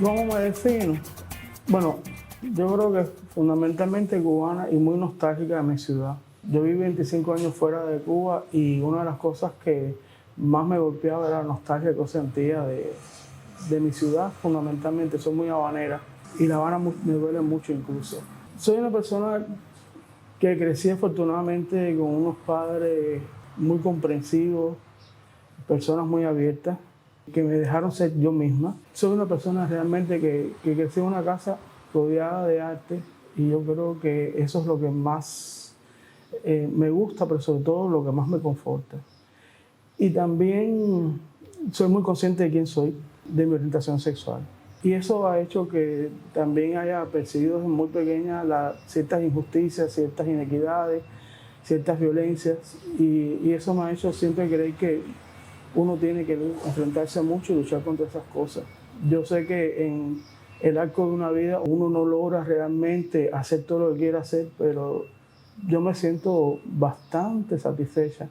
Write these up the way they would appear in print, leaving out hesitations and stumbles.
¿Cómo me defino? Bueno, yo creo que fundamentalmente cubana y muy nostálgica de mi ciudad. Yo viví 25 años fuera de Cuba y una de las cosas que más me golpeaba era la nostalgia que yo sentía de mi ciudad, fundamentalmente. Soy muy habanera y La Habana me duele mucho incluso. Soy una persona que crecí afortunadamente con unos padres muy comprensivos, personas muy abiertas, que me dejaron ser yo misma. Soy una persona realmente que crecí en una casa rodeada de arte y yo creo que eso es lo que más me gusta, pero sobre todo lo que más me conforta. Y también soy muy consciente de quién soy, de mi orientación sexual. Y eso ha hecho que también haya percibido desde muy pequeña ciertas injusticias, ciertas inequidades, ciertas violencias. Y eso me ha hecho siempre creer que uno tiene que enfrentarse mucho y luchar contra esas cosas. Yo sé que en el arco de una vida uno no logra realmente hacer todo lo que quiere hacer, pero yo me siento bastante satisfecha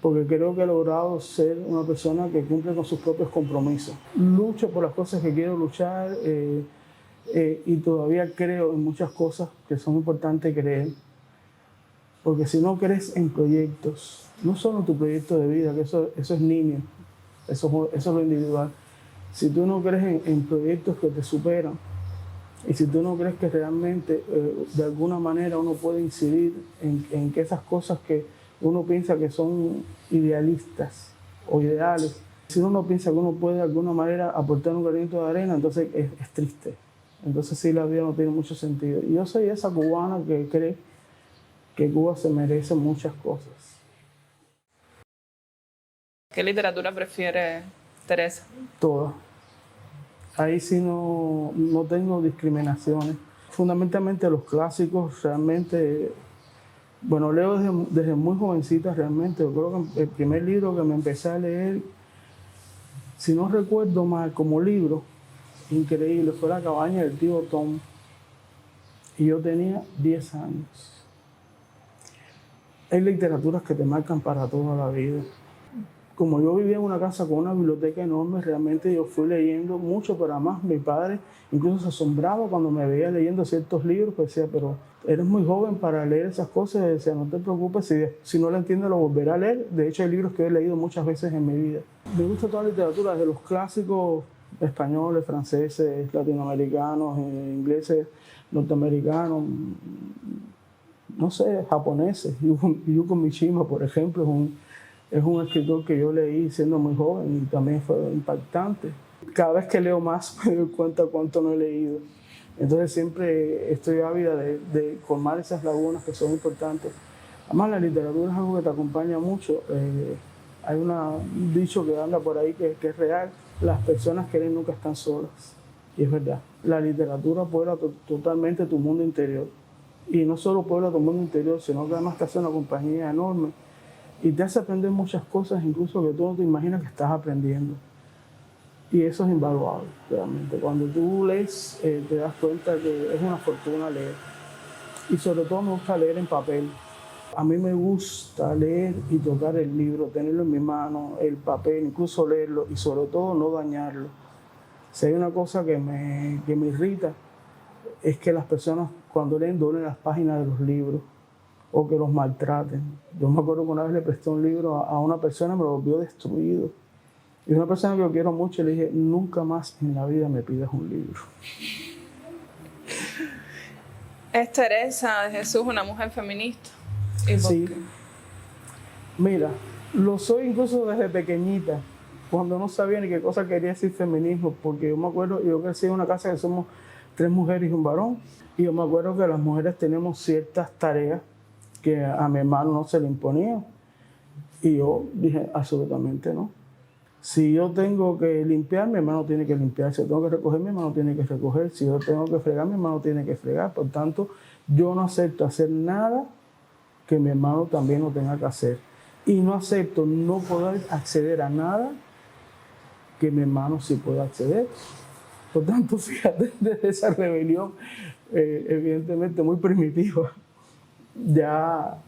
porque creo que he logrado ser una persona que cumple con sus propios compromisos. Lucho por las cosas que quiero luchar y todavía creo en muchas cosas que son importantes creer. Porque si no crees en proyectos, no solo tu proyecto de vida, que eso es niño, eso es lo individual. Si tú no crees en proyectos que te superan y si tú no crees que realmente de alguna manera uno puede incidir en que esas cosas que uno piensa que son idealistas o ideales, si uno no piensa que uno puede de alguna manera aportar un granito de arena, entonces es triste. Entonces sí, la vida no tiene mucho sentido. Y yo soy esa cubana que cree que Cuba se merece muchas cosas. ¿Qué literatura prefiere Teresa? Todas. Ahí sí no tengo discriminaciones. Fundamentalmente los clásicos realmente, bueno, leo desde muy jovencita realmente. Yo creo que el primer libro que me empecé a leer, si no recuerdo mal, como libro, increíble, fue La cabaña del tío Tom. Y yo tenía 10 años. Hay literaturas que te marcan para toda la vida. Como yo vivía en una casa con una biblioteca enorme, realmente yo fui leyendo mucho, pero además mi padre incluso se asombraba cuando me veía leyendo ciertos libros, pues decía, pero eres muy joven para leer esas cosas, y decía, no te preocupes, si no lo entiendes lo volveré a leer. De hecho hay libros que he leído muchas veces en mi vida. Me gusta toda la literatura, desde los clásicos españoles, franceses, latinoamericanos, ingleses, norteamericanos, no sé, japoneses. Yuko Mishima, por ejemplo, es un escritor que yo leí siendo muy joven y también fue impactante. Cada vez que leo más me doy cuenta cuánto no he leído. Entonces siempre estoy ávida de colmar esas lagunas que son importantes. Además la literatura es algo que te acompaña mucho. Hay un dicho que anda por ahí que es real. Las personas que leen nunca están solas. Y es verdad. La literatura puebla totalmente tu mundo interior. Y no solo puebla tu mundo interior, sino que además te hace una compañía enorme y te hace aprender muchas cosas, incluso que tú no te imaginas que estás aprendiendo. Y eso es invaluable, realmente. Cuando tú lees, te das cuenta que es una fortuna leer. Y sobre todo me gusta leer en papel. A mí me gusta leer y tocar el libro, tenerlo en mi mano, el papel, incluso leerlo y sobre todo no dañarlo. Si hay una cosa que me irrita, es que las personas cuando leen doblen las páginas de los libros o que los maltraten. Yo me acuerdo que una vez le presté un libro a una persona y me lo volvió destruido. Y una persona que yo quiero mucho le dije, nunca más en la vida me pidas un libro. ¿Es Teresa de Jesús una mujer feminista? ¿Y por Sí, qué? mira, lo soy incluso desde pequeñita, cuando no sabía ni qué cosa quería decir feminismo, porque yo me acuerdo, yo crecí en una casa que somos 3 mujeres y un varón, y yo me acuerdo que las mujeres tenemos ciertas tareas que a mi hermano no se le imponían, y yo dije, absolutamente no. Si yo tengo que limpiar, mi hermano tiene que limpiar. Si yo tengo que recoger, mi hermano tiene que recoger. Si yo tengo que fregar, mi hermano tiene que fregar. Por tanto, yo no acepto hacer nada que mi hermano también no tenga que hacer. Y no acepto no poder acceder a nada que mi hermano sí pueda acceder. Por tanto, fíjate, desde esa rebelión, evidentemente muy primitiva, ya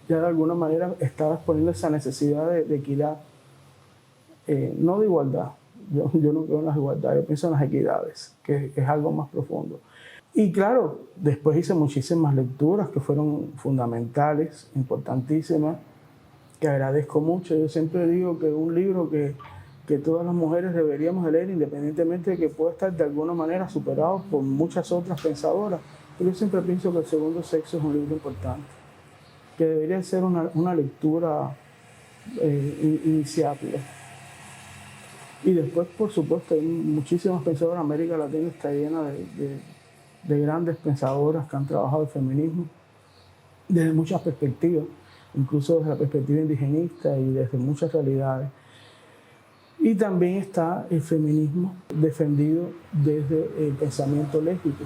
de alguna manera estaba exponiendo esa necesidad de equidad. No de igualdad, Yo no creo en las igualdades, yo pienso en las equidades, que es algo más profundo. Y claro, después hice muchísimas lecturas que fueron fundamentales, importantísimas, que agradezco mucho. Yo siempre digo que un libro que todas las mujeres deberíamos de leer, independientemente de que pueda estar de alguna manera superado por muchas otras pensadoras. Pero yo siempre pienso que El Segundo Sexo es un libro importante, que debería ser una lectura iniciable. Y después, por supuesto, hay muchísimas pensadoras. América Latina está llena de grandes pensadoras que han trabajado el feminismo desde muchas perspectivas, incluso desde la perspectiva indigenista y desde muchas realidades. Y también está el feminismo defendido desde el pensamiento lésbico,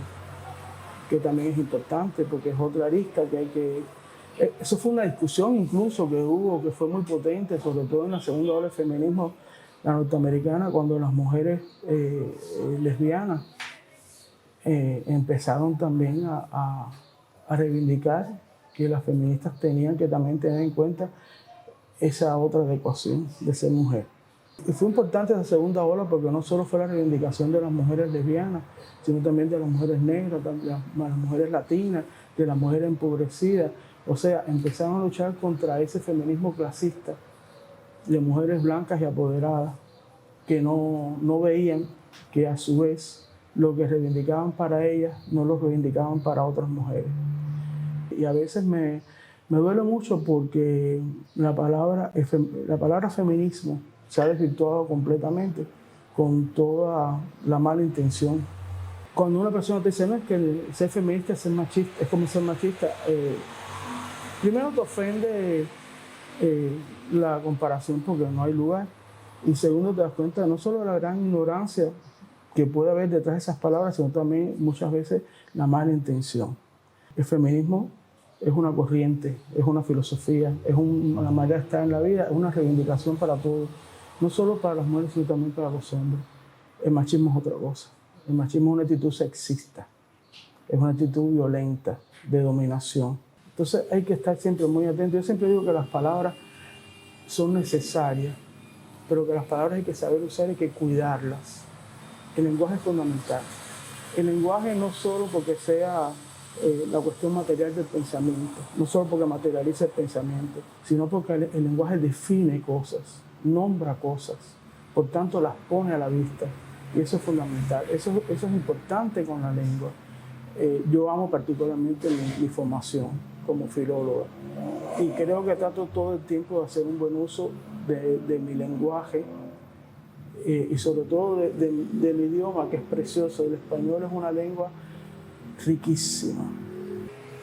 que también es importante porque es otra arista que hay que... Eso fue una discusión incluso que hubo, que fue muy potente, sobre todo en la segunda ola del feminismo, la norteamericana, cuando las mujeres lesbianas empezaron también a reivindicar que las feministas tenían que también tener en cuenta esa otra adecuación de ser mujer. Y fue importante esa segunda ola porque no solo fue la reivindicación de las mujeres lesbianas, sino también de las mujeres negras, de las mujeres latinas, de las mujeres empobrecidas. O sea, empezaron a luchar contra ese feminismo clasista de mujeres blancas y apoderadas que no veían que a su vez lo que reivindicaban para ellas no lo reivindicaban para otras mujeres. Y a veces me duele mucho porque la palabra feminismo se ha desvirtuado completamente con toda la mala intención. Cuando una persona te dice, no, es que ser feminista es ser machista, es como ser machista, primero te ofende la comparación porque no hay lugar. Y segundo, te das cuenta no solo de la gran ignorancia que puede haber detrás de esas palabras, sino también muchas veces la mala intención. El feminismo es una corriente, es una filosofía, es una manera de estar en la vida, es una reivindicación para todos, no solo para las mujeres, sino también para los hombres. El machismo es otra cosa. El machismo es una actitud sexista, es una actitud violenta, de dominación. Entonces hay que estar siempre muy atentos. Yo siempre digo que las palabras son necesarias, pero que las palabras hay que saber usar y hay que cuidarlas. El lenguaje es fundamental. El lenguaje no solo porque sea la cuestión material del pensamiento, no solo porque materializa el pensamiento, sino porque el lenguaje define cosas, nombra cosas, por tanto las pone a la vista. Y eso es fundamental, eso es importante con la lengua. Yo amo particularmente mi formación como filóloga y creo que trato todo el tiempo de hacer un buen uso de mi lenguaje y sobre todo de mi idioma, que es precioso. El español es una lengua riquísima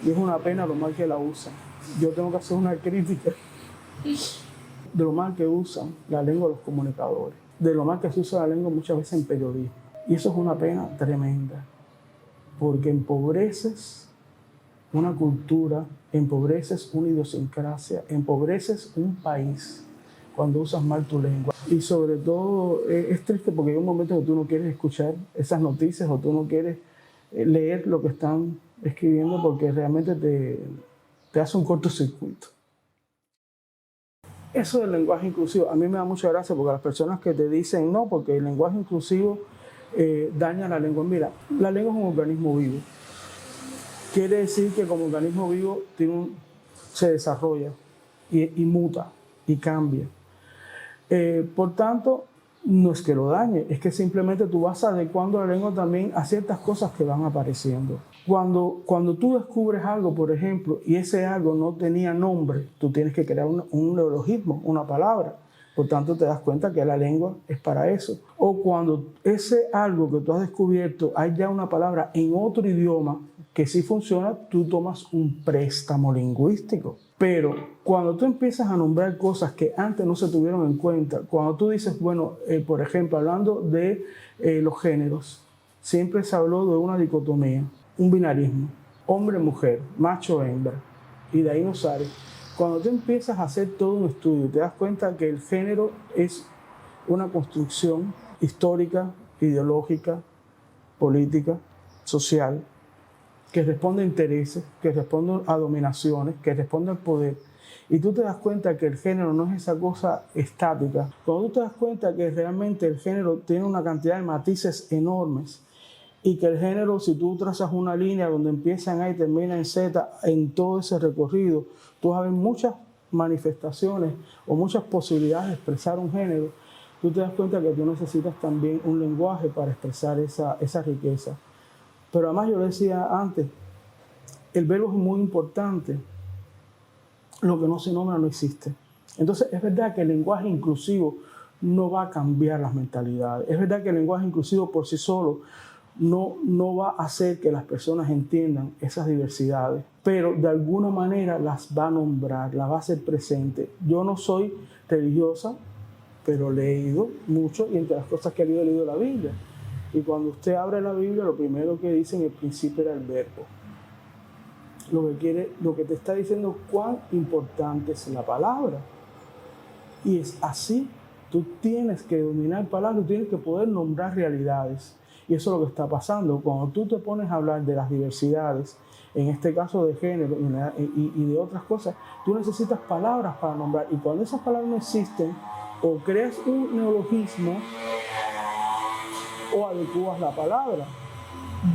y es una pena lo mal que la usan. Yo tengo que hacer una crítica de lo mal que usan la lengua los comunicadores, de lo mal que se usa la lengua muchas veces en periodismo. Y eso es una pena tremenda, porque empobreces una cultura, empobreces una idiosincrasia, empobreces un país cuando usas mal tu lengua. Y sobre todo es triste porque hay un momento que tú no quieres escuchar esas noticias o tú no quieres leer lo que están escribiendo porque realmente te hace un cortocircuito. Eso del lenguaje inclusivo, a mí me da mucha gracia porque las personas que te dicen no, porque el lenguaje inclusivo daña la lengua. Mira, la lengua es un organismo vivo. Quiere decir que como organismo vivo se desarrolla y muta y cambia. Por tanto, no es que lo dañe, es que simplemente tú vas adecuando la lengua también a ciertas cosas que van apareciendo. Cuando tú descubres algo, por ejemplo, y ese algo no tenía nombre, tú tienes que crear un neologismo, una palabra. Por tanto, te das cuenta que la lengua es para eso. O cuando ese algo que tú has descubierto, hay ya una palabra en otro idioma que sí funciona, tú tomas un préstamo lingüístico. Pero cuando tú empiezas a nombrar cosas que antes no se tuvieron en cuenta, cuando tú dices, bueno, por ejemplo, hablando de los géneros, siempre se habló de una dicotomía, un binarismo, hombre-mujer, macho-hembra, y de ahí no sale. Cuando tú empiezas a hacer todo un estudio, te das cuenta que el género es una construcción histórica, ideológica, política, social, que responde a intereses, que responde a dominaciones, que responde al poder. Y tú te das cuenta que el género no es esa cosa estática. Cuando tú te das cuenta que realmente el género tiene una cantidad de matices enormes y que el género, si tú trazas una línea donde empieza en A y termina en Z, en todo ese recorrido, tú vas a ver muchas manifestaciones o muchas posibilidades de expresar un género. Tú te das cuenta que tú necesitas también un lenguaje para expresar esa riqueza. Pero además, yo decía antes, el verbo es muy importante. Lo que no se nombra no existe. Entonces, es verdad que el lenguaje inclusivo no va a cambiar las mentalidades. Es verdad que el lenguaje inclusivo por sí solo no va a hacer que las personas entiendan esas diversidades, pero de alguna manera las va a nombrar, las va a hacer presente. Yo no soy religiosa, pero he leído mucho y entre las cosas que he leído la Biblia. Y cuando usted abre la Biblia, lo primero que dice en el principio era el verbo. Lo que te está diciendo cuán importante es la palabra. Y es así, tú tienes que dominar palabras, tú tienes que poder nombrar realidades. Y eso es lo que está pasando. Cuando tú te pones a hablar de las diversidades, en este caso de género y de otras cosas, tú necesitas palabras para nombrar. Y cuando esas palabras no existen, o creas un neologismo o adecuas la palabra.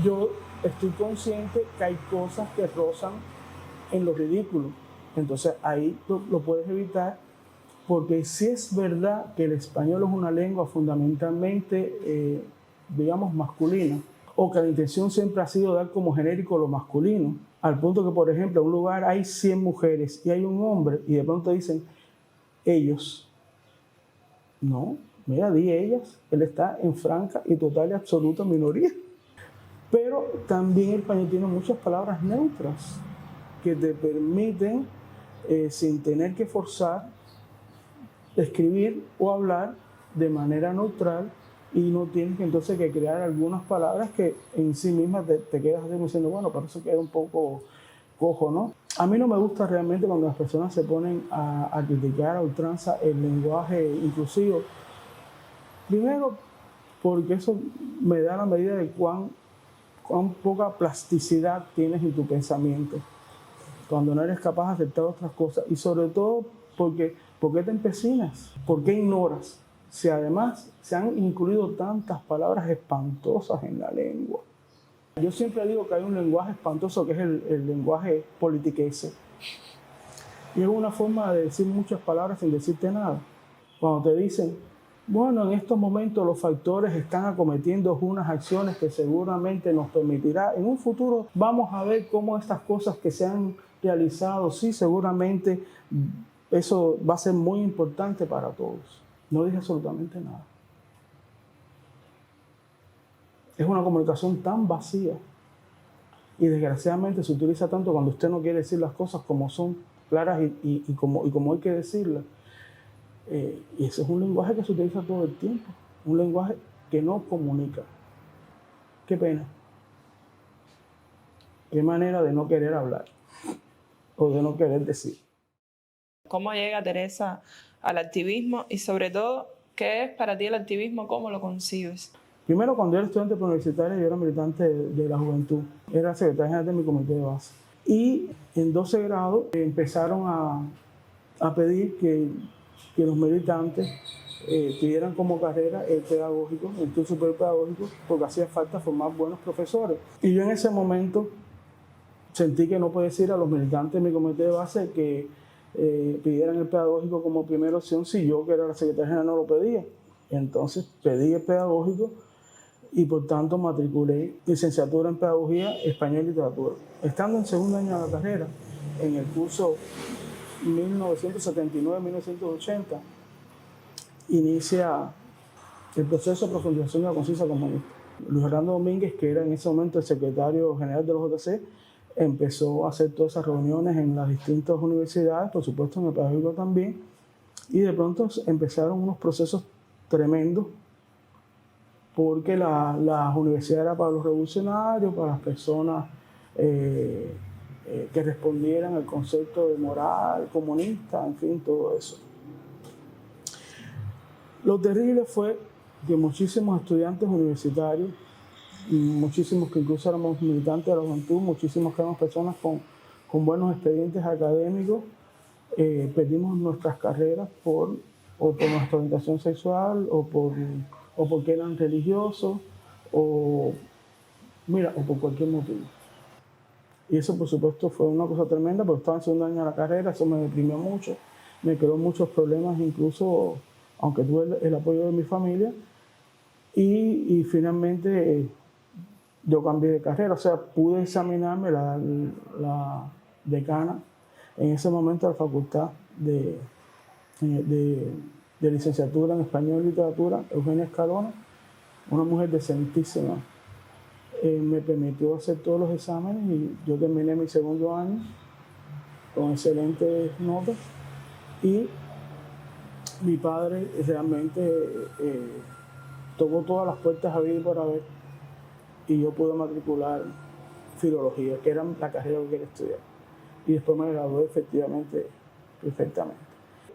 Yo estoy consciente que hay cosas que rozan en lo ridículo. Entonces ahí lo puedes evitar, porque si es verdad que el español es una lengua fundamentalmente, digamos, masculina, o que la intención siempre ha sido dar como genérico lo masculino, al punto que, por ejemplo, en un lugar hay 100 mujeres y hay un hombre, y de pronto dicen ellos. No, mira, di ellas, él está en franca y total y absoluta minoría. Pero también el español tiene muchas palabras neutras que te permiten, sin tener que forzar, escribir o hablar de manera neutral, y no tienes entonces que crear algunas palabras que en sí mismas te quedas diciendo, bueno, pero eso queda un poco cojo, ¿no? A mí no me gusta realmente cuando las personas se ponen a criticar a ultranza el lenguaje inclusivo. Primero, porque eso me da la medida de cuán poca plasticidad tienes en tu pensamiento, cuando no eres capaz de aceptar otras cosas. Y sobre todo, porque ¿por qué te empecinas? ¿Por qué ignoras? Si además se han incluido tantas palabras espantosas en la lengua. Yo siempre digo que hay un lenguaje espantoso que es el lenguaje politiquense. Y es una forma de decir muchas palabras sin decirte nada. Cuando te dicen, bueno, en estos momentos los factores están acometiendo unas acciones que seguramente nos permitirá, en un futuro vamos a ver cómo estas cosas que se han realizado, sí, seguramente eso va a ser muy importante para todos. No dije absolutamente nada. Es una comunicación tan vacía y desgraciadamente se utiliza tanto cuando usted no quiere decir las cosas como son, claras y como hay que decirlas. Y ese es un lenguaje que se utiliza todo el tiempo, un lenguaje que no comunica. Qué pena. Qué manera de no querer hablar o de no querer decir. ¿Cómo llega Teresa al activismo y sobre todo, qué es para ti el activismo? ¿Cómo lo concibes? Primero, cuando yo era estudiante universitario, yo era militante de la juventud, era secretario general de mi comité de base. Y en 12 grados empezaron a pedir que los militantes pidieran como carrera el pedagógico, el estudio superior pedagógico, porque hacía falta formar buenos profesores. Y yo en ese momento sentí que no podía decir a los militantes de mi comité de base que pidieran el pedagógico como primera opción si yo, que era la secretaria general, no lo pedía. Entonces pedí el pedagógico y por tanto matriculé licenciatura en Pedagogía, Español y Literatura. Estando en segundo año de la carrera, en el curso 1979-1980, inicia el proceso de profundización de la conciencia comunista. Luis Orlando Domínguez, que era en ese momento el secretario general de los JC, empezó a hacer todas esas reuniones en las distintas universidades, por supuesto en el pedagógico también, y de pronto empezaron unos procesos tremendos, porque la universidad era para los revolucionarios, para las personas que respondieran al concepto de moral comunista, en fin, todo eso. Lo terrible fue que muchísimos estudiantes universitarios, muchísimos que incluso éramos militantes de la juventud, muchísimos que éramos personas con buenos expedientes académicos, perdimos nuestras carreras o por nuestra orientación sexual, o porque eran religiosos, o por cualquier motivo. Y eso, por supuesto, fue una cosa tremenda, porque estaba en segundo año de la carrera, eso me deprimió mucho, me creó muchos problemas, incluso, aunque tuve el apoyo de mi familia, y finalmente yo cambié de carrera, o sea, pude examinarme la decana en ese momento de la Facultad de Licenciatura en Español y Literatura, Eugenia Escalona, una mujer decentísima. Me permitió hacer todos los exámenes y yo terminé mi segundo año con excelentes notas, y mi padre realmente tocó todas las puertas a vida y por haber, y yo pude matricular filología, que era la carrera que quería estudiar, y después me gradué efectivamente perfectamente.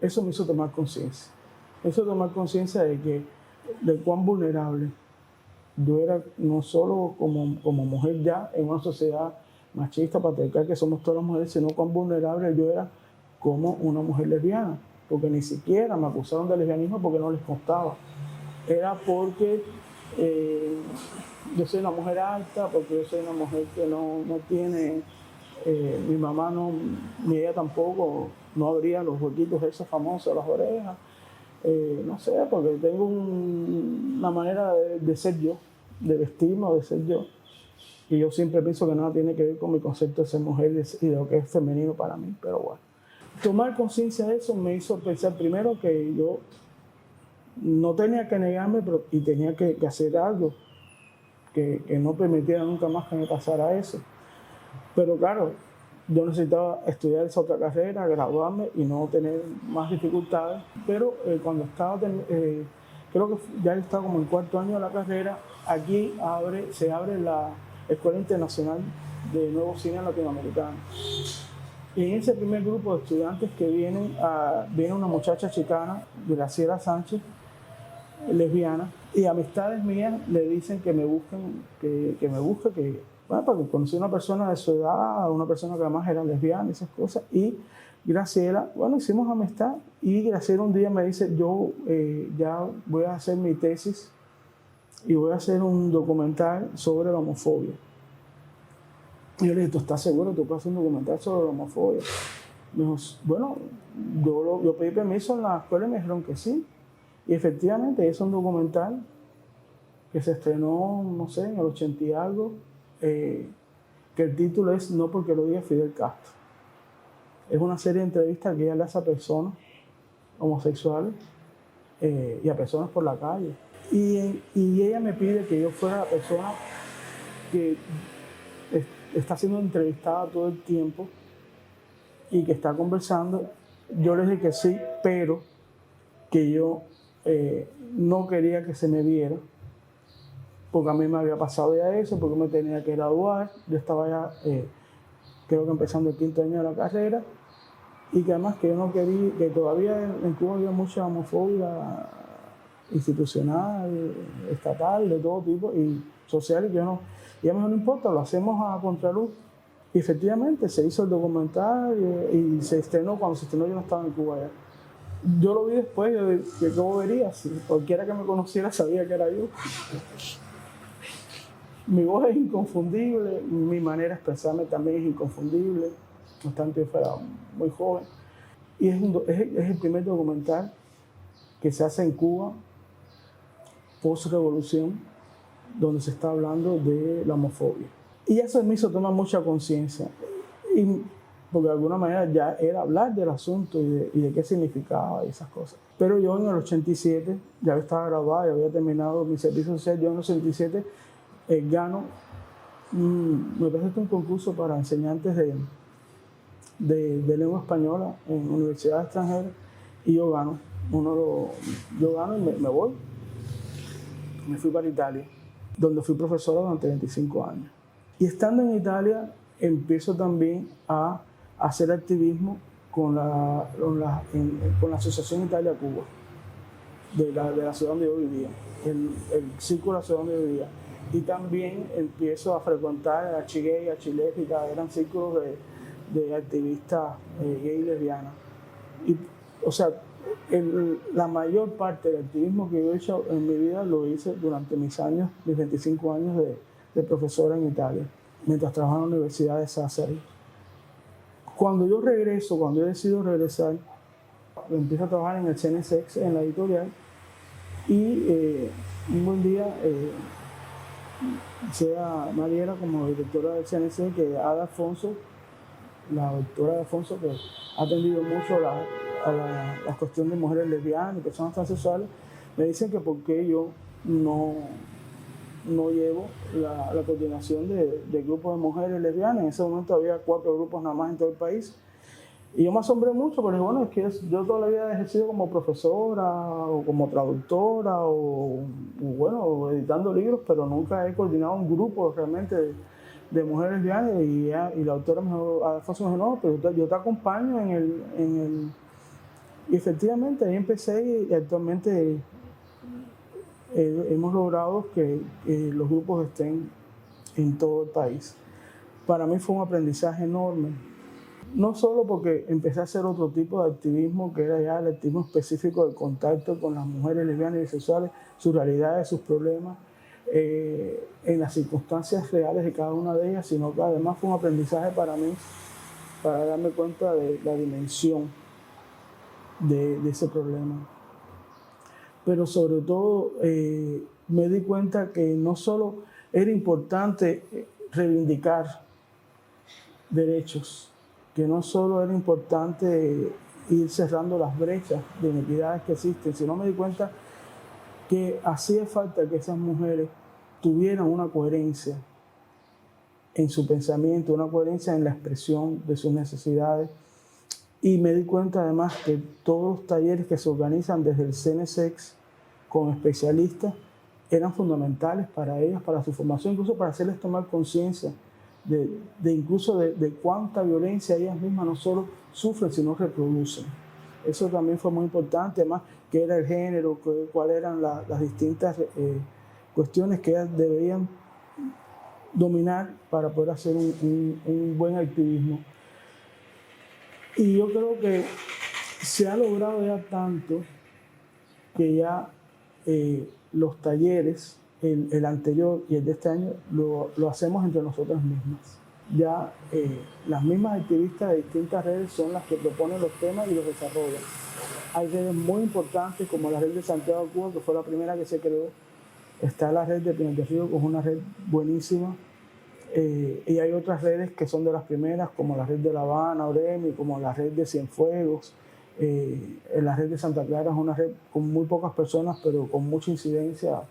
Eso me hizo tomar conciencia, de cuán vulnerable yo era, no solo como mujer ya en una sociedad machista, patriarcal, que somos todas las mujeres, sino cuán vulnerable yo era como una mujer lesbiana, porque ni siquiera me acusaron de lesbianismo porque no les constaba. Era porque yo soy una mujer alta, porque yo soy una mujer que no tiene, mi mamá no, ni ella tampoco, no abría los huequitos esos famosos de las orejas. No sé, porque tengo una manera de ser yo, de vestirme o de ser yo. Y yo siempre pienso que nada tiene que ver con mi concepto de ser mujer y de lo que es femenino para mí, pero bueno. Tomar conciencia de eso me hizo pensar primero que yo no tenía que negarme, y tenía que hacer algo que no permitiera nunca más que me pasara eso. Pero claro, yo necesitaba estudiar esa otra carrera, graduarme y no tener más dificultades. Pero cuando estaba, creo que ya estaba como en cuarto año de la carrera, aquí se abre la Escuela Internacional de Nuevo Cine Latinoamericano. Y en ese primer grupo de estudiantes que viene una muchacha chicana, Graciela Sánchez, lesbiana, y amistades mías le dicen que me busquen, porque conocí a una persona de su edad, una persona que además era lesbiana y esas cosas, y Graciela, hicimos amistad, y Graciela un día me dice, yo ya voy a hacer mi tesis y voy a hacer un documental sobre la homofobia. Y yo le dije, ¿tú estás seguro que tú puedes hacer un documental sobre la homofobia? Me dijo, bueno, yo pedí permiso en la escuela y me dijeron que sí. Y efectivamente es un documental que se estrenó, no sé, en el 80 y algo, que el título es No porque lo diga Fidel Castro. Es una serie de entrevistas que ella le hace a personas homosexuales y a personas por la calle. Y ella me pide que yo fuera la persona que está siendo entrevistada todo el tiempo y que está conversando. Yo le dije que sí, pero que yo no quería que se me viera, porque a mí me había pasado ya eso, porque me tenía que graduar, yo estaba ya, creo que empezando el quinto año de la carrera, y que además que yo no quería, que todavía en Cuba había mucha homofobia institucional, estatal, de todo tipo, y social, y que yo no, y a mí no importa, lo hacemos a contraluz. Y efectivamente se hizo el documental y se estrenó. Cuando se estrenó yo no estaba en Cuba ya. Yo lo vi después, que cómo vería, si cualquiera que me conociera sabía que era yo. Mi voz es inconfundible, mi manera de expresarme también es inconfundible, no obstante yo fuera muy joven. Y es el primer documental que se hace en Cuba, post-revolución, donde se está hablando de la homofobia. Y eso me hizo tomar mucha conciencia, porque de alguna manera ya era hablar del asunto y de qué significaba y esas cosas. Pero yo en el 87, ya estaba graduada, ya había terminado mi servicio social, yo en el 87 gano, me presento un concurso para enseñantes de lengua española en universidades extranjeras, y yo gano. Yo gano y me voy. Me fui para Italia, donde fui profesora durante 25 años. Y estando en Italia, empiezo también a hacer activismo con la Asociación Italia-Cuba, de la ciudad donde yo vivía, el círculo de la ciudad donde yo vivía. Y también empiezo a frecuentar a Chigay, a Chiléfica, eran círculos de activistas gay y lesbianas. Y, o sea, la mayor parte del activismo que yo he hecho en mi vida lo hice durante mis 25 años de profesora en Italia, mientras trabajaba en la Universidad de Sassari. Cuando yo decido regresar, empiezo a trabajar en el CNSX, en la editorial, y un buen día sea Mariela como directora del CNSX, que Ada Alfonso, la doctora de Alfonso, que ha atendido mucho la cuestión de mujeres lesbianas y personas transexuales, me dicen que por qué yo no llevo la coordinación de grupos de mujeres lesbianas. En ese momento había 4 grupos nada más en todo el país. Y yo me asombré mucho, porque bueno, es que yo toda la vida he ejercido como profesora o como traductora o bueno, editando libros, pero nunca he coordinado un grupo realmente de mujeres lesbianas. Y la autora me dijo, Alfonso me dijo, no, pero yo te acompaño en el... Y efectivamente ahí empecé y actualmente hemos logrado que los grupos estén en todo el país. Para mí fue un aprendizaje enorme. No solo porque empecé a hacer otro tipo de activismo, que era ya el activismo específico del contacto con las mujeres lesbianas y bisexuales, sus realidades, sus problemas, en las circunstancias reales de cada una de ellas, sino que además fue un aprendizaje para mí, para darme cuenta de la dimensión de ese problema. Pero sobre todo me di cuenta que no solo era importante reivindicar derechos, que no solo era importante ir cerrando las brechas de inequidades que existen, sino me di cuenta que hacía falta que esas mujeres tuvieran una coherencia en su pensamiento, una coherencia en la expresión de sus necesidades. Y me di cuenta además que todos los talleres que se organizan desde el CNSX con especialistas eran fundamentales para ellas, para su formación, incluso para hacerles tomar conciencia incluso de cuánta violencia ellas mismas no solo sufren, sino reproducen. Eso también fue muy importante, además, qué era el género, cuáles eran las distintas cuestiones que ellas deberían dominar para poder hacer un buen activismo. Y yo creo que se ha logrado ya tanto que ya los talleres, el anterior y el de este año, lo hacemos entre nosotras mismas. Ya las mismas activistas de distintas redes son las que proponen los temas y los desarrollan. Hay redes muy importantes como la red de Santiago de Cuba, que fue la primera que se creó. Está la red de Pinar Río, que es una red buenísima. Y hay otras redes que son de las primeras, como la red de La Habana, Oremi, como la red de Cienfuegos. La red de Santa Clara es una red con muy pocas personas, pero con mucha incidencia,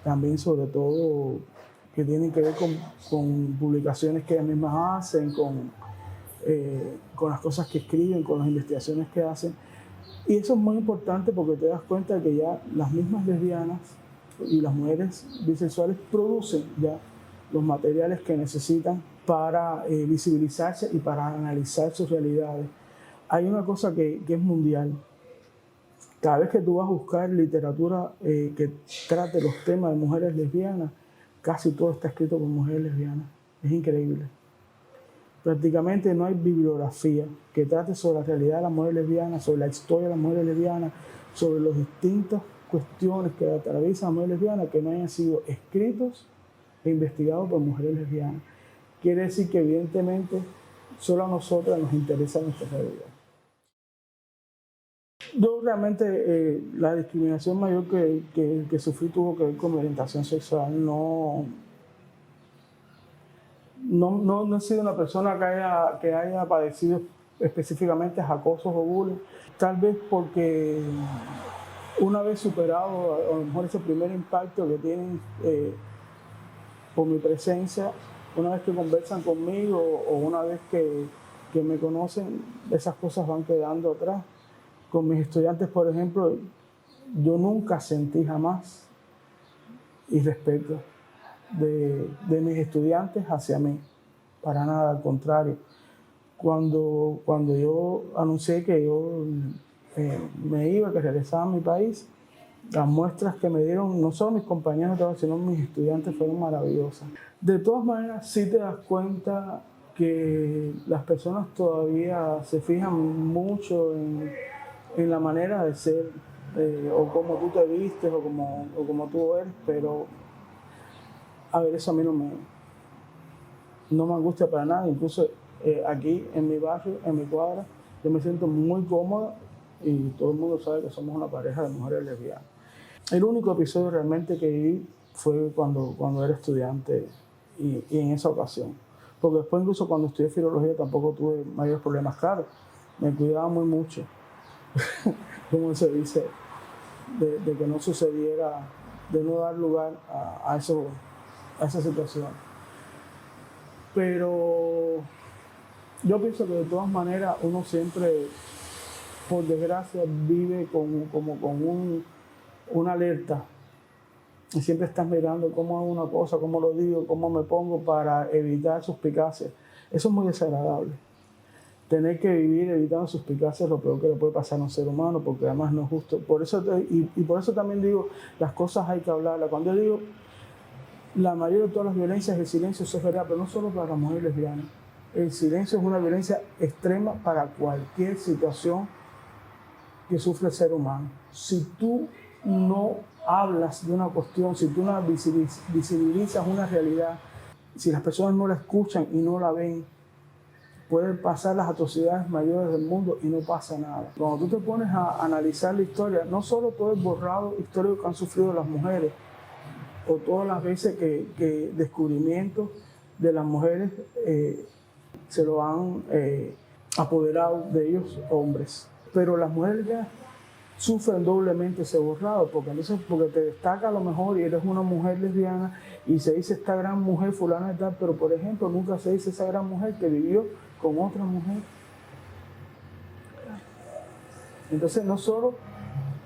también sobre todo que tienen que ver con publicaciones que ellas mismas hacen, con las cosas que escriben, con las investigaciones que hacen. Y eso es muy importante porque te das cuenta de que ya las mismas lesbianas y las mujeres bisexuales producen ya los materiales que necesitan para visibilizarse y para analizar sus realidades. Hay una cosa que es mundial. Cada vez que tú vas a buscar literatura que trate los temas de mujeres lesbianas, casi todo está escrito por mujeres lesbianas. Es increíble. Prácticamente no hay bibliografía que trate sobre la realidad de las mujeres lesbianas, sobre la historia de las mujeres lesbianas, sobre las distintas cuestiones que atraviesan las mujeres lesbianas que no hayan sido escritos e investigados por mujeres lesbianas. Quiere decir que evidentemente solo a nosotras nos interesa nuestra realidad. Yo realmente la discriminación mayor que sufrí tuvo que ver con mi orientación sexual. No he sido una persona que haya padecido específicamente acosos o bullying. Tal vez porque una vez superado a lo mejor ese primer impacto que tienen por mi presencia, una vez que conversan conmigo o una vez que me conocen, esas cosas van quedando atrás. Con mis estudiantes, por ejemplo, yo nunca sentí jamás irrespeto de mis estudiantes hacia mí, para nada, al contrario. Cuando yo anuncié que yo me iba, que regresaba a mi país, las muestras que me dieron, no solo mis compañeros de trabajo, sino mis estudiantes, fueron maravillosas. De todas maneras, sí te das cuenta que las personas todavía se fijan mucho en la manera de ser, o cómo tú te vistes, o como tú eres, pero a ver, eso a mí no me angustia para nada. Incluso aquí en mi barrio, en mi cuadra, yo me siento muy cómoda y todo el mundo sabe que somos una pareja de mujeres lesbianas. El único episodio realmente que viví fue cuando era estudiante y en esa ocasión. Porque después, incluso cuando estudié filología, tampoco tuve mayores problemas. Claro, me cuidaba muy mucho, como se dice, de que no sucediera, de no dar lugar a esa situación. Pero yo pienso que de todas maneras uno siempre, por desgracia, vive como con una alerta. Y siempre estás mirando cómo hago una cosa, cómo lo digo, cómo me pongo para evitar suspicacias. Eso es muy desagradable. Tener que vivir evitando suspicacias es lo peor que le puede pasar a un ser humano, porque además no es justo. Por eso por eso también digo, las cosas hay que hablarlas. Cuando yo digo la mayoría de todas las violencias, el silencio, eso es verdad, pero no solo para las mujeres lesbianas. El silencio es una violencia extrema para cualquier situación que sufre el ser humano. Si tú no hablas de una cuestión, si tú no visibilizas una realidad, si las personas no la escuchan y no la ven, pueden pasar las atrocidades mayores del mundo y no pasa nada. Cuando tú te pones a analizar la historia, no solo todo el borrado histórico que han sufrido las mujeres, o todas las veces que descubrimientos de las mujeres se lo han apoderado de ellos hombres. Pero las mujeres ya sufren doblemente ese borrado, porque te destaca a lo mejor y eres una mujer lesbiana y se dice esta gran mujer fulana y tal, pero por ejemplo nunca se dice esa gran mujer que vivió con otra mujer. Entonces no solo,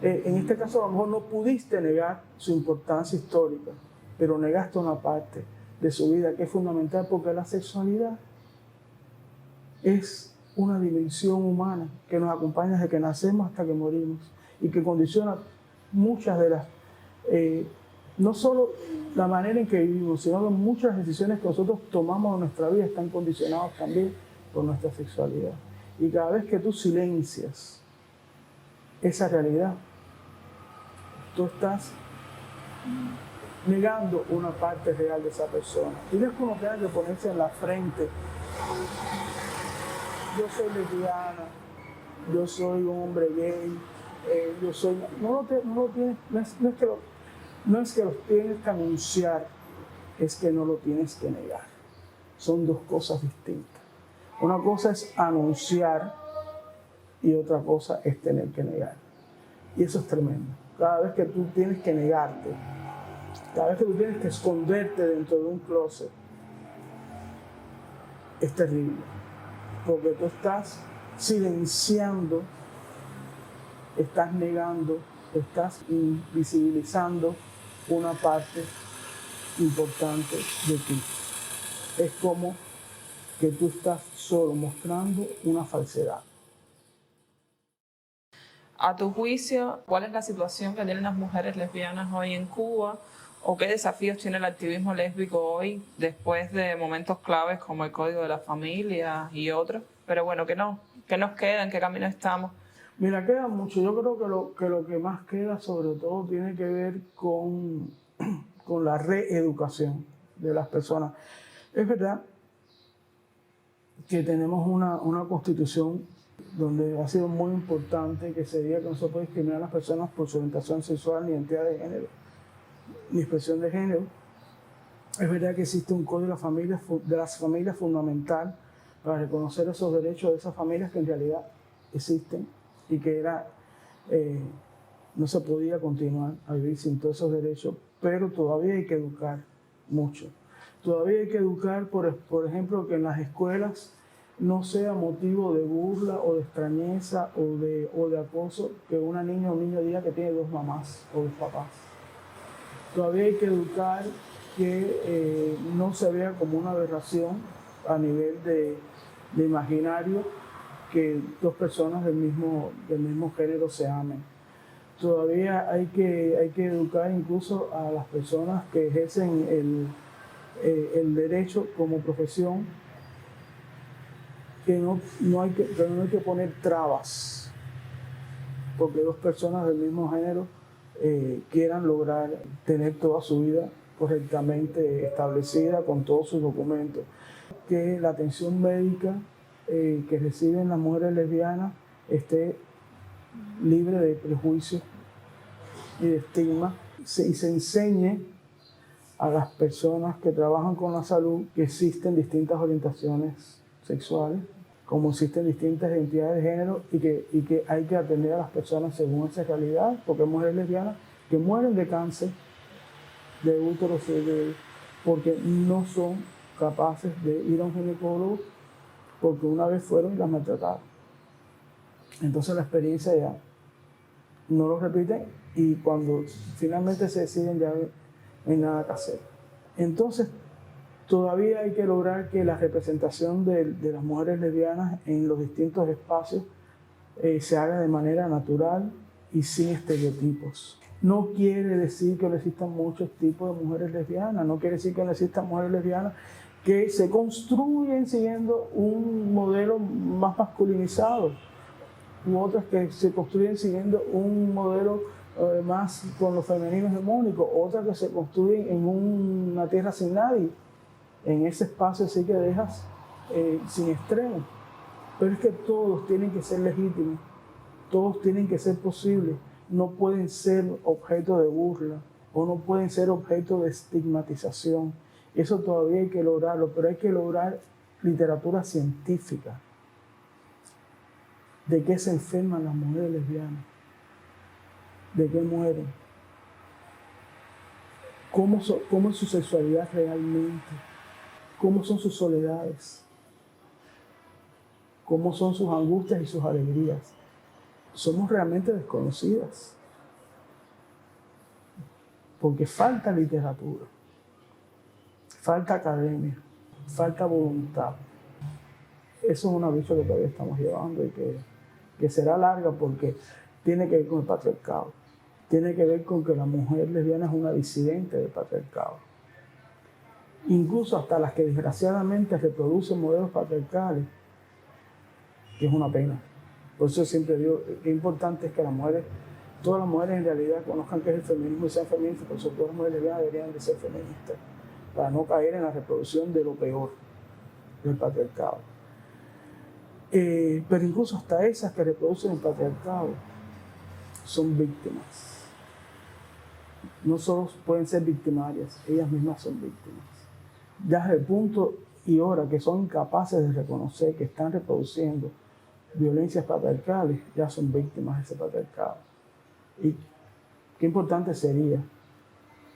en este caso a lo mejor no pudiste negar su importancia histórica, pero negaste una parte de su vida que es fundamental, porque la sexualidad es una dimensión humana que nos acompaña desde que nacemos hasta que morimos y que condiciona muchas de las, no solo la manera en que vivimos, sino que muchas decisiones que nosotros tomamos en nuestra vida están condicionadas también por nuestra sexualidad. Y cada vez que tú silencias esa realidad, tú estás negando una parte real de esa persona. Y no es como que haya que ponerse en la frente: yo soy lesbiana, yo soy un hombre gay, yo soy... No es que lo tienes que anunciar, es que no lo tienes que negar. Son dos cosas distintas. Una cosa es anunciar y otra cosa es tener que negar. Y eso es tremendo. Cada vez que tú tienes que negarte, cada vez que tú tienes que esconderte dentro de un closet, es terrible. Porque tú estás silenciando, estás negando, estás invisibilizando una parte importante de ti. Es como que tú estás solo mostrando una falsedad. A tu juicio, ¿cuál es la situación que tienen las mujeres lesbianas hoy en Cuba? ¿O qué desafíos tiene el activismo lésbico hoy, después de momentos claves como el Código de la Familia y otros? Pero bueno, ¿qué nos queda? ¿En qué camino estamos? Mira, queda mucho. Yo creo que lo que más queda sobre todo tiene que ver con la reeducación de las personas. Es verdad que tenemos una constitución donde ha sido muy importante que se diga que no se puede discriminar a las personas por su orientación sexual, ni identidad de género, ni expresión de género. Es verdad que existe un código de las familias fundamental para reconocer esos derechos de esas familias que en realidad existen y que no se podía continuar a vivir sin todos esos derechos, pero todavía hay que educar mucho. Todavía hay que educar, por ejemplo, que en las escuelas no sea motivo de burla o de extrañeza o de acoso que una niña o un niño diga que tiene dos mamás o dos papás. Todavía hay que educar que no se vea como una aberración a nivel de imaginario que dos personas del mismo género se amen. Todavía hay que educar incluso a las personas que ejercen el derecho como profesión, pero no hay que poner trabas, porque dos personas del mismo género quieran lograr tener toda su vida correctamente establecida con todos sus documentos. Que la atención médica que reciben las mujeres lesbianas esté libre de prejuicios y de estigma y se enseñe a las personas que trabajan con la salud que existen distintas orientaciones sexuales, como existen distintas identidades de género y que hay que atender a las personas según esa realidad, porque hay mujeres lesbianas que mueren de cáncer de útero porque no son capaces de ir a un ginecólogo porque una vez fueron y las maltrataron. Entonces la experiencia ya no lo repiten y cuando finalmente se deciden ya no hay nada que hacer. Entonces todavía hay que lograr que la representación de las mujeres lesbianas en los distintos espacios se haga de manera natural y sin estereotipos. No quiere decir que no existan muchos tipos de mujeres lesbianas, no quiere decir que no existan mujeres lesbianas que se construyen siguiendo un modelo más masculinizado, u otras que se construyen siguiendo un modelo más con lo femenino hegemónico, otras que se construyen en una tierra sin nadie. En ese espacio sí que dejas sin extremos. Pero es que todos tienen que ser legítimos, todos tienen que ser posibles, no pueden ser objeto de burla o no pueden ser objeto de estigmatización. Eso todavía hay que lograrlo, pero hay que lograr literatura científica. ¿De qué se enferman las mujeres lesbianas? ¿De qué mueren? ¿Cómo es su sexualidad realmente? ¿Cómo son sus soledades? ¿Cómo son sus angustias y sus alegrías? Somos realmente desconocidas. Porque falta literatura, falta academia, falta voluntad. Eso es una lucha que todavía estamos llevando y que será larga porque tiene que ver con el patriarcado. Tiene que ver con que la mujer lesbiana es una disidente del patriarcado. Incluso hasta las que desgraciadamente reproducen modelos patriarcales, que es una pena. Por eso siempre digo que importante es que las mujeres, todas las mujeres en realidad conozcan qué es el feminismo y sean feministas, pero sobre todo las mujeres lesbianas deberían de ser feministas, para no caer en la reproducción de lo peor del patriarcado. Pero incluso hasta esas que reproducen el patriarcado son víctimas. No solo pueden ser victimarias, ellas mismas son víctimas. Ya desde el punto y hora que son incapaces de reconocer que están reproduciendo violencias patriarcales, ya son víctimas de ese patriarcado. Y qué importante sería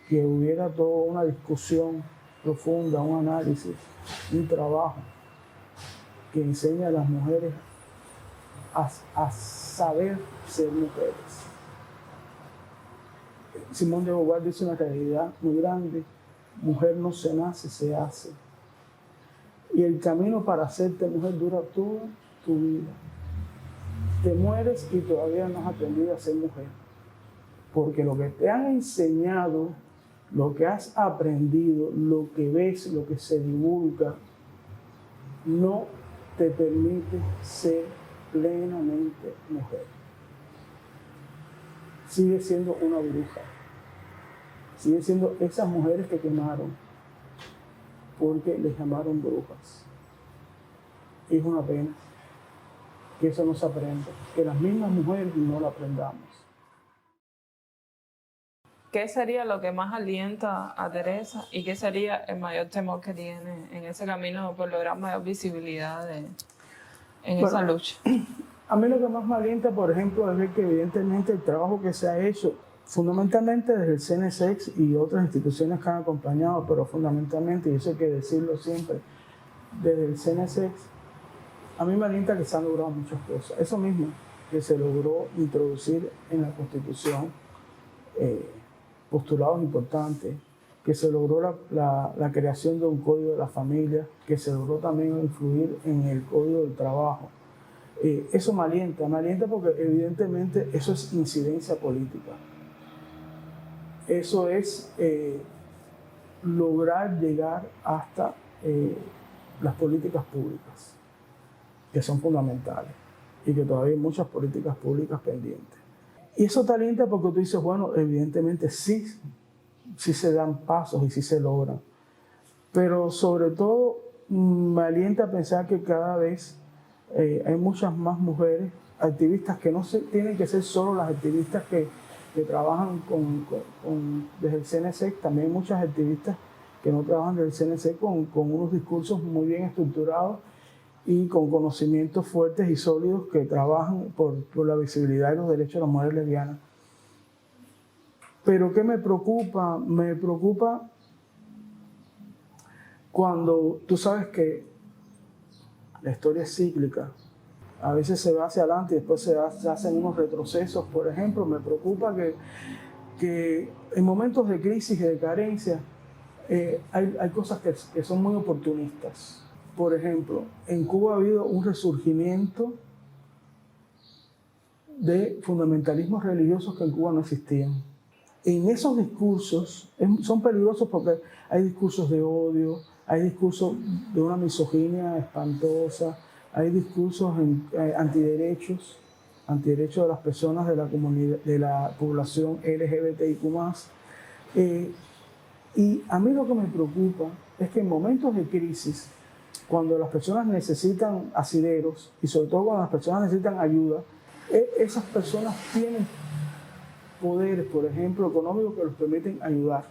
que hubiera toda una discusión profunda, un análisis, un trabajo que enseñe a las mujeres a saber ser mujeres. Simone de Beauvoir dice una realidad muy grande: mujer no se nace, se hace. Y el camino para hacerte mujer dura toda tu vida. Te mueres y todavía no has aprendido a ser mujer. Porque lo que te han enseñado, lo que has aprendido, lo que ves, lo que se divulga, no te permite ser plenamente mujer. Sigue siendo una bruja. Sigue siendo esas mujeres que quemaron porque les llamaron brujas. Y es una pena que eso no se aprenda, que las mismas mujeres no lo aprendamos. ¿Qué sería lo que más alienta a Teresa y qué sería el mayor temor que tiene en ese camino por lograr mayor visibilidad en esa lucha? A mí lo que más me alienta, por ejemplo, es ver que evidentemente el trabajo que se ha hecho, fundamentalmente desde el CNSX y otras instituciones que han acompañado, pero fundamentalmente, y eso hay que decirlo siempre, desde el CNSX, a mí me alienta que se han logrado muchas cosas. Eso mismo que se logró introducir en la Constitución, postulados importantes, que se logró la creación de un código de la familia, que se logró también influir en el código del trabajo. Eso me alienta porque evidentemente eso es incidencia política. Eso es lograr llegar hasta las políticas públicas. que son fundamentales y que todavía hay muchas políticas públicas pendientes. Y eso te alienta porque tú dices, bueno, evidentemente sí se dan pasos y sí se logran, pero sobre todo me alienta a pensar que cada vez hay muchas más mujeres activistas que no tienen que ser solo las activistas que trabajan desde el CNC, también hay muchas activistas que no trabajan desde el CNC con unos discursos muy bien estructurados y con conocimientos fuertes y sólidos que trabajan por la visibilidad de los derechos de las mujeres lesbianas. Pero ¿qué me preocupa? Me preocupa cuando tú sabes que la historia es cíclica. A veces se va hacia adelante y después se hacen unos retrocesos. Por ejemplo, me preocupa que en momentos de crisis y de carencia hay cosas que son muy oportunistas. Por ejemplo, en Cuba ha habido un resurgimiento de fundamentalismos religiosos que en Cuba no existían. En esos discursos son peligrosos porque hay discursos de odio, hay discursos de una misoginia espantosa, hay discursos antiderechos de las personas de la comunidad, de la población LGBTIQ+. Y a mí lo que me preocupa es que en momentos de crisis, cuando las personas necesitan asideros y sobre todo cuando las personas necesitan ayuda, esas personas tienen poderes, por ejemplo, económicos que los permiten ayudar.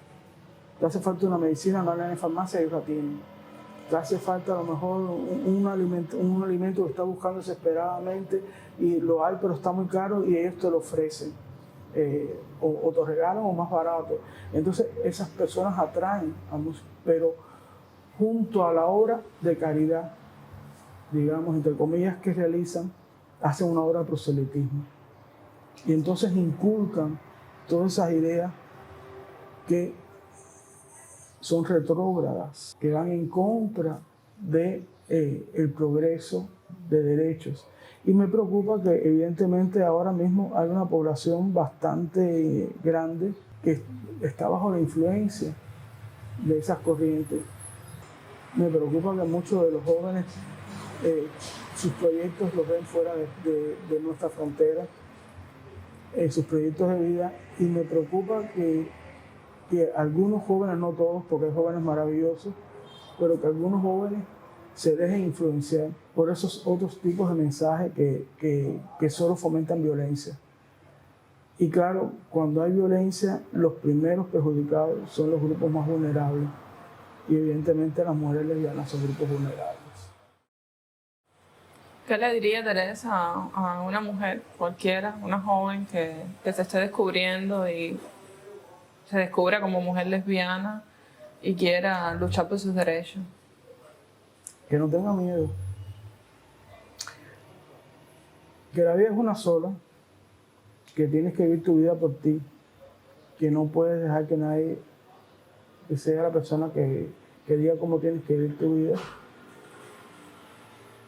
Te hace falta una medicina, no la en farmacia, ellos la tienen. Te hace falta a lo mejor un alimento que estás buscando desesperadamente y lo hay, pero está muy caro y ellos te lo ofrecen. O te regalan o más barato. Entonces esas personas atraen a muchos, pero junto a la obra de caridad, digamos, entre comillas, que realizan, hacen una obra de proselitismo. Y entonces inculcan todas esas ideas que son retrógradas, que van en contra de el progreso de derechos. Y me preocupa que evidentemente ahora mismo hay una población bastante grande que está bajo la influencia de esas corrientes. Me preocupa que muchos de los jóvenes sus proyectos los ven fuera de nuestra frontera, sus proyectos de vida, y me preocupa que algunos jóvenes, no todos, porque hay jóvenes maravillosos, pero que algunos jóvenes se dejen influenciar por esos otros tipos de mensajes que solo fomentan violencia. Y claro, cuando hay violencia, los primeros perjudicados son los grupos más vulnerables. Y evidentemente las mujeres lesbianas son grupos vulnerables. ¿Qué le diría, Teresa, a una mujer cualquiera, una joven que se esté descubriendo y se descubra como mujer lesbiana y quiera luchar por sus derechos? Que no tenga miedo. Que la vida es una sola, que tienes que vivir tu vida por ti, que no puedes dejar que nadie sea la persona que diga cómo tienes que vivir tu vida,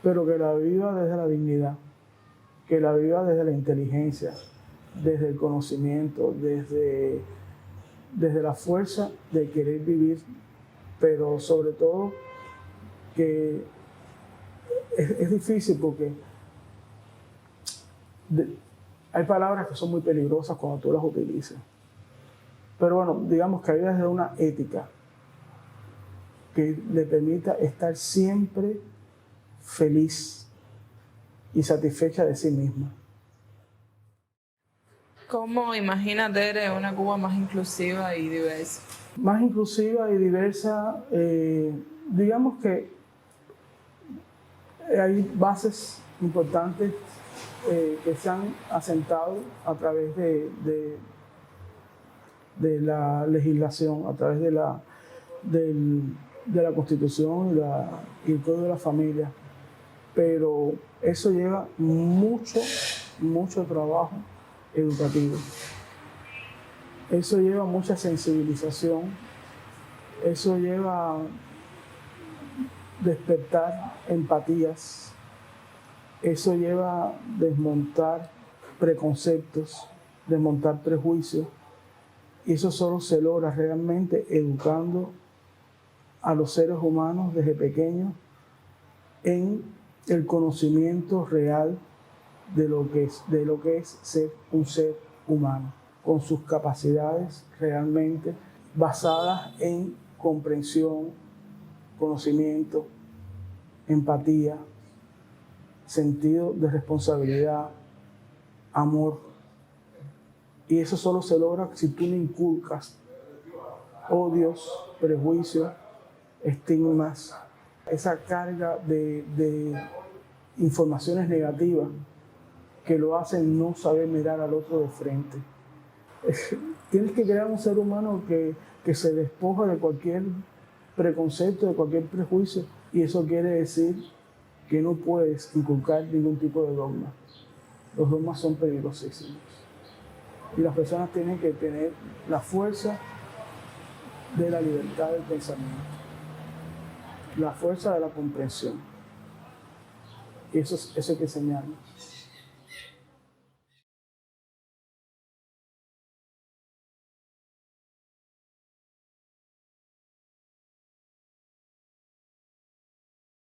pero que la viva desde la dignidad, que la viva desde la inteligencia, desde el conocimiento, desde la fuerza de querer vivir, pero sobre todo que es difícil porque hay palabras que son muy peligrosas cuando tú las utilizas. Pero bueno, digamos que hay desde una ética que le permita estar siempre feliz y satisfecha de sí misma. ¿Cómo imagina Tere una Cuba más inclusiva y diversa? Más inclusiva y diversa, digamos que hay bases importantes que se han asentado a través de la legislación, a través de la Constitución y el Código de la Familia. Pero eso lleva mucho trabajo educativo. Eso lleva mucha sensibilización. Eso lleva despertar empatías. Eso lleva desmontar preconceptos, desmontar prejuicios. Y eso solo se logra realmente educando a los seres humanos desde pequeños en el conocimiento real de lo que es ser un ser humano, con sus capacidades realmente basadas en comprensión, conocimiento, empatía, sentido de responsabilidad, amor. Y eso solo se logra si tú no inculcas odios, prejuicios, estigmas, esa carga de informaciones negativas que lo hacen no saber mirar al otro de frente. Tienes que crear un ser humano que se despoja de cualquier preconcepto, de cualquier prejuicio, y eso quiere decir que no puedes inculcar ningún tipo de dogma. Los dogmas son peligrosísimos. Y las personas tienen que tener la fuerza de la libertad del pensamiento, la fuerza de la comprensión. Y eso hay que enseñarlo.